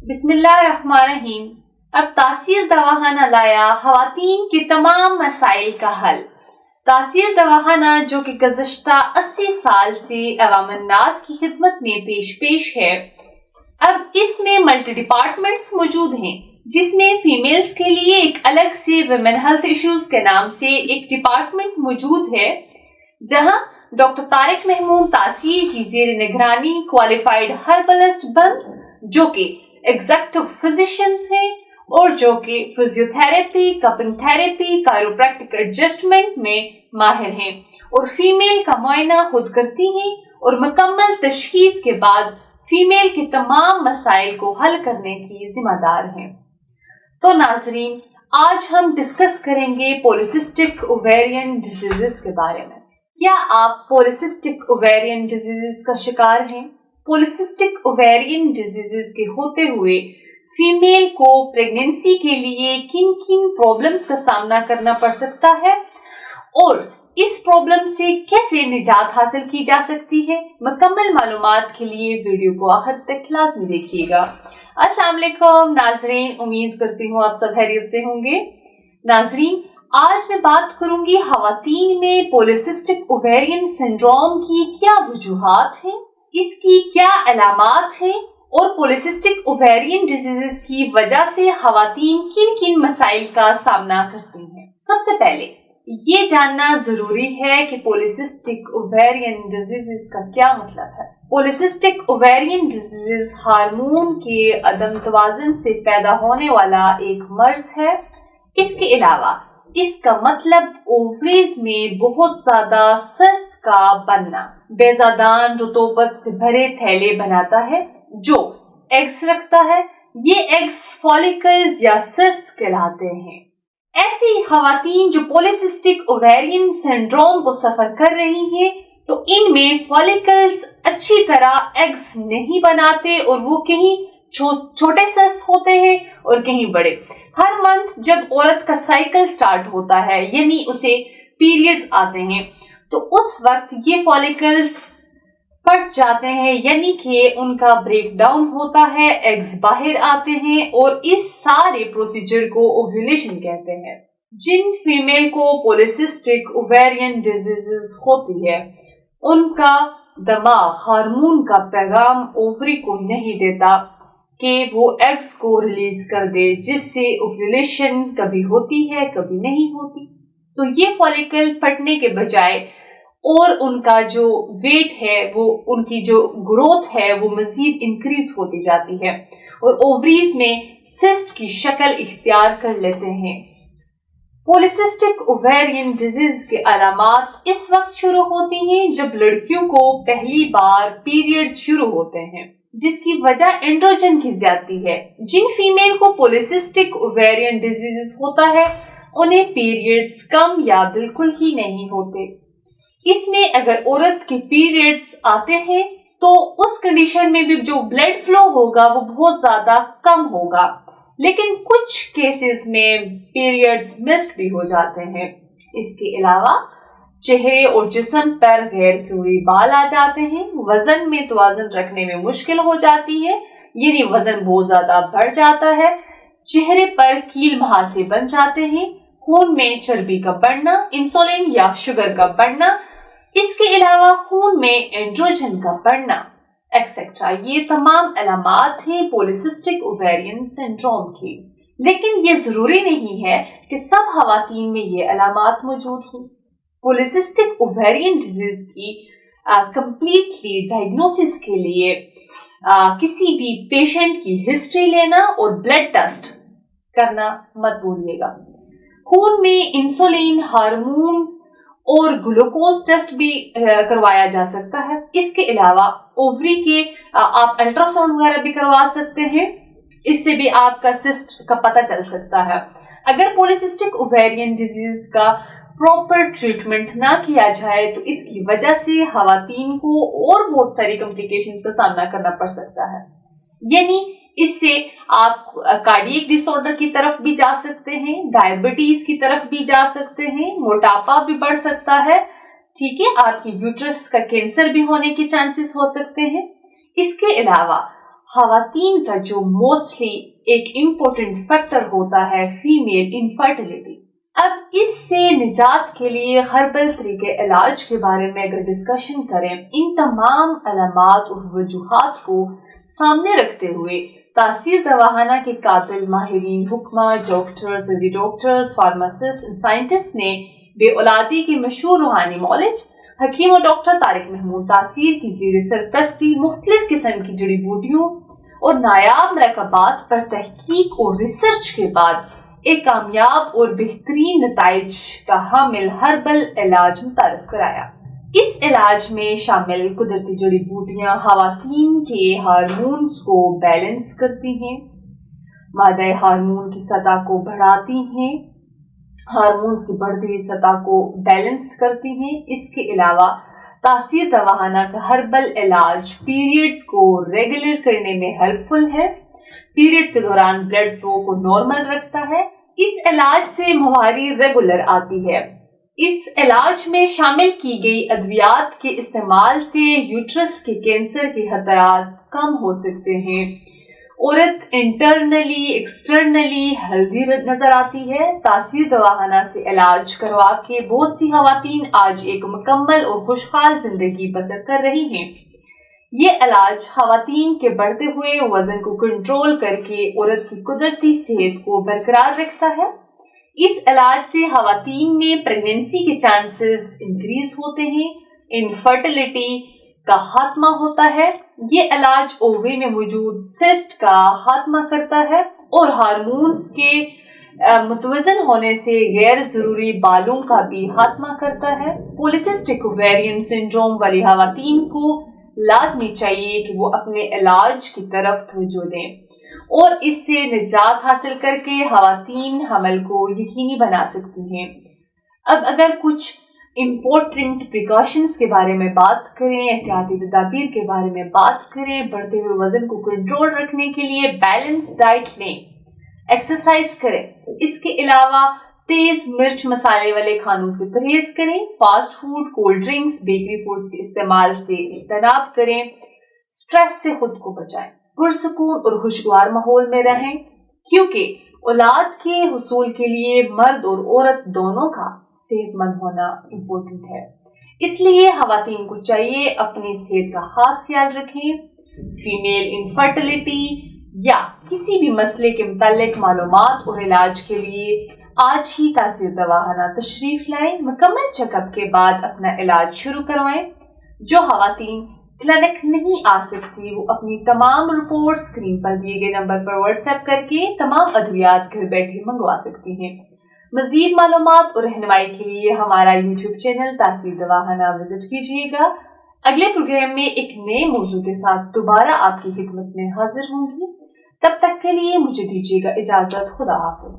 बिस्मिल्लाहिर्रहमानिर्रहीम। अब तासीर दवाखाना लाया ख़वातीन के तमाम मसाइल का हल। तासीर दवाखाना जो कि गुज़श्ता 80 साल से अवाम-उन-नास की खिदमत में पेश है, अब इसमें मल्टी डिपार्टमेंट्स मौजूद हैं, जिसमें फीमेल्स के लिए एक अलग से विमेन हेल्थ इश्यूज के नाम से एक डिपार्टमेंट मौजूद है, जहां डॉक्टर तारिक महमूद तासीर की ज़ेर निगरानी क्वालिफाइड हर्बलिस्ट बम्स जो कि एग्जेक्टिव फिजिशियंस हैं और जो कि physiotherapy, cupping therapy, chiropractic adjustment में माहिर हैं और फीमेल का मुआयना खुद करती हैं और मुकम्मल तशखीस के बाद फीमेल के तमाम मसाइल को हल करने की जिम्मेदार हैं। तो नाजरीन, आज हम डिस्कस करेंगे पॉलीसिस्टिक ओवेरियन डिजीजेस के बारे में। क्या आप पॉलीसिस्टिक ओवेरियन डिजीजेस का शिकार हैं? पॉलीसिस्टिक ओवेरियन डिजीजेस के होते हुए फीमेल को प्रेगनेंसी के लिए किन किन प्रॉब्लम्स का सामना करना पड़ सकता है और इस प्रॉब्लम से कैसे निजात हासिल की जा सकती है, मुकम्मल मालूमात के लिए वीडियो को आखिर तक लाजमी देखिएगा। अस्सलाम वालेकुम नाजरीन, उम्मीद करती हूँ आप सब खैरियत से होंगे। नाजरीन, आज मैं बात करूंगी ख़वातीन में पॉलीसिस्टिक ओवेरियन सिंड्रोम की क्या वजूहात हैं, इसकी क्या अलामात हैं और पॉलीसिस्टिक ओवेरियन डिजीजेस की वजह से ख़वातीन किन किन मसाइल का सामना करती हैं। सबसे पहले ये जानना जरूरी है कि पॉलीसिस्टिक ओवेरियन डिजीजेस का क्या मतलब है। पॉलीसिस्टिक ओवेरियन डिजीजेस हार्मोन के अदम तवाज़ुन से पैदा होने वाला एक मर्ज है। इसके अलावा इसका मतलब ओवरीज में बहुत ज्यादा सिस्ट का बनना, बेजादान रुतूबत से भरे थैले बनाता है जो एग्स रखता है। ये एग्स फॉलिकल्स या सिस्ट कहलाते हैं। ऐसी ख़वातीन जो पॉलीसिस्टिक ओवेरियन सिंड्रोम को सफर कर रही हैं, तो इनमें फॉलिकल्स अच्छी तरह एग्स नहीं बनाते और वो कहीं छोटे सिस्ट होते हैं और कहीं बड़े। हर मंथ जब औरत का साइकिल स्टार्ट होता है, यानी उसे पीरियड्स आते हैं, तो उस वक्त ये फॉलिकल्स फट जाते हैं, यानी कि उनका ब्रेक डाउन होता है, एग्स बाहर आते हैं और इस सारे प्रोसीजर को ओव्यूलेशन कहते हैं। जिन फीमेल को पॉलीसिस्टिक ओवेरियन डिजीजेस होती है, उनका दिमाग हार्मोन का पैगाम ओवरी को नहीं देता कि वो एग्स को रिलीज कर दे, जिससे ओव्यूलेशन कभी होती है कभी नहीं होती। तो ये फॉलिकल फटने के बजाय और उनका जो वेट है, वो उनकी जो ग्रोथ है वो मजीद इंक्रीज होती जाती है और ओवरीज में सिस्ट की शक्ल इख्तियार कर लेते हैं। पॉलीसिस्टिक ओवेरियन डिजीज के अलामात इस वक्त शुरू होती हैं जब लड़कियों को पहली बार पीरियड्स शुरू होते हैं, जिसकी वजह एंड्रोजन की ज्यादती है। जिन फीमेल को पॉलीसिस्टिक ओवेरियन डिजीज होता है, उन्हें पीरियड्स कम या बिल्कुल ही नहीं होते। इसमें अगर औरत के पीरियड्स आते हैं तो उस कंडीशन में भी जो ब्लड फ्लो होगा वो बहुत ज्यादा कम होगा, लेकिन कुछ केसेस में पीरियड्स मिस्ड भी हो जाते हैं। इसके अलावा चेहरे और जिस्म पर गैर जरूरी बाल आ जाते हैं, वजन में तवाज़ुन रखने में मुश्किल हो जाती है, यानी वजन बहुत ज्यादा बढ़ जाता है, चेहरे पर कील मुहासे बन जाते हैं, खून में चर्बी का बढ़ना, इंसुलिन या शुगर का बढ़ना, इसके अलावा खून में एंड्रोजन का बढ़ना एक्सेट्रा। ये तमाम अलामात हैं पॉलीसिस्टिक ओवेरियन सिंड्रोम की। लेकिन ये जरूरी नहीं है कि सब ख़वातीन में ये अलामात मौजूद हों। पॉलीसिस्टिक ओवेरियन डिजीज की कंप्लीटली डायग्नोसिस के लिए किसी भी पेशेंट की हिस्ट्री लेना और ब्लड टेस्ट करना मत भूलिएगा। खून में इंसुलिन, हार्मोन्स और ग्लूकोज टेस्ट भी करवाया जा सकता है। इसके अलावा ओवरी के आप अल्ट्रासाउंड वगैरह भी करवा सकते हैं, इससे भी आपका सिस्ट का पता चल सकता है। अगर पॉलीसिस्टिक ओवेरियन डिजीज का प्रॉपर ट्रीटमेंट ना किया जाए तो इसकी वजह से ख़वातीन को और बहुत सारी कॉम्प्लिकेशंस का सामना करना पड़ सकता है, यानी इससे आप कार्डियक डिसऑर्डर की तरफ भी जा सकते हैं, डायबिटीज की तरफ भी जा सकते हैं, मोटापा भी बढ़ सकता है, ठीक है, आपकी यूट्रस का कैंसर भी होने के चांसेस हो सकते हैं। इसके अलावा خواتین کا جو موسٹلی ایک امپورٹنٹ فیکٹر ہوتا ہے فیمیل انفرٹیلٹی۔ اب اس سے نجات کے لیے ہربل طریقے علاج کے بارے میں اگر ڈسکشن کریں، ان تمام علامات اور وجوہات کو سامنے رکھتے ہوئے تاثیر دواخانہ کے قابل ماہرین حکمہ، ڈاکٹرز، فارماسسٹ، سائنٹسٹ نے بے اولادی کے مشہور روحانی معالج حکیم و ڈاکٹر طارق محمود تاثیر کی زیر سرپرستی مختلف قسم کی جڑی بوٹیوں اور نایاب مرکبات پر تحقیق اور ریسرچ کے بعد ایک کامیاب اور بہترین نتائج کا حامل ہربل علاج متعارف کرایا۔ اس علاج میں شامل قدرتی جڑی بوٹیاں خواتین کے ہارمونز کو بیلنس کرتی ہیں، مادہ ہارمون کی سطح کو بڑھاتی ہیں، ہارمونز کی بڑھتی ہوئی سطح کو بیلنس کرتی ہیں۔ اس کے علاوہ تاثیر دواخانہ کا ہربل علاج پیریڈز کو ریگولر کرنے میں ہیلپ فل ہے، پیریڈز کے دوران بلڈ فلو کو نارمل رکھتا ہے۔ اس علاج سے مہاری ریگولر آتی ہے۔ اس علاج میں شامل کی گئی ادویات کے استعمال سے یوٹرس کے کینسر کے خطرات کم ہو سکتے ہیں۔ عورت انٹرنلی ایکسٹرنلی ہیلدی نظر آتی ہے۔ تاثیر دواخانہ سے علاج کروا کے بہت سی خواتین آج ایک مکمل اور خوشحال زندگی بسر کر رہی ہیں۔ یہ علاج خواتین کے بڑھتے ہوئے وزن کو کنٹرول کر کے عورت کی قدرتی صحت کو برقرار رکھتا ہے۔ اس علاج سے خواتین میں پریگنینسی کے چانسز انکریز ہوتے ہیں، انفرٹیلٹی کا خاتمہ ہوتا ہے۔ یہ علاج اووری میں موجود سسٹ کا خاتمہ کرتا ہے اور ہارمونز کے متوازن ہونے سے غیر ضروری بالوں کا بھی خاتمہ کرتا ہے۔ پولیسسٹک اوویرین سنڈروم والی خواتین کو لازمی چاہیے کہ وہ اپنے علاج کی طرف توجہ دیں اور اس سے نجات حاصل کر کے خواتین حمل کو یقینی بنا سکتی ہیں۔ اب اگر کچھ امپورٹنٹ پریکاشنز کے بارے میں بات کریں، احتیاطی تدابیر کے بارے میں بات کریں، بڑھتے ہوئے وزن کو کنٹرول رکھنے کے لیے بیلنس ڈائٹ لیں، ایکسرسائز کریں۔ اس کے علاوہ تیز مرچ مسالے والے کھانوں سے پرہیز کریں، fast food, cold drinks, bakery foods کے استعمال سے اجتناب کریں، سٹریس سے خود کو بچائیں، پرسکون اور خوشگوار ماحول میں رہیں، کیونکہ اولاد کے حصول کے لیے مرد اور عورت دونوں کا صحت مند ہونا امپورٹنٹ ہے۔ اس لیے خواتین کو چاہیے اپنی صحت کا خاص خیال رکھیں۔ فیمیل انفرٹیلٹی یا کسی بھی مسئلے کے متعلق معلومات اور علاج کے لیے آج ہی تاثیر دواخانہ تشریف لائیں، مکمل چیک اپ کے بعد اپنا علاج شروع کروائیں۔ جو خواتین کلینک نہیں آ سکتی وہ اپنی تمام رپورٹ اسکرین پر دیے گئے نمبر پر واٹس ایپ کر کے تمام ادویات گھر بیٹھے منگوا سکتی ہیں۔ مزید معلومات اور رہنمائی کے لیے ہمارا یوٹیوب چینل تاثیر دواخانہ وزٹ کیجیے گا۔ اگلے پروگرام میں ایک نئے موضوع کے ساتھ دوبارہ آپ کی خدمت میں حاضر ہوں گی۔ تب تک کے لیے مجھے دیجیے گا اجازت۔ خدا حافظ۔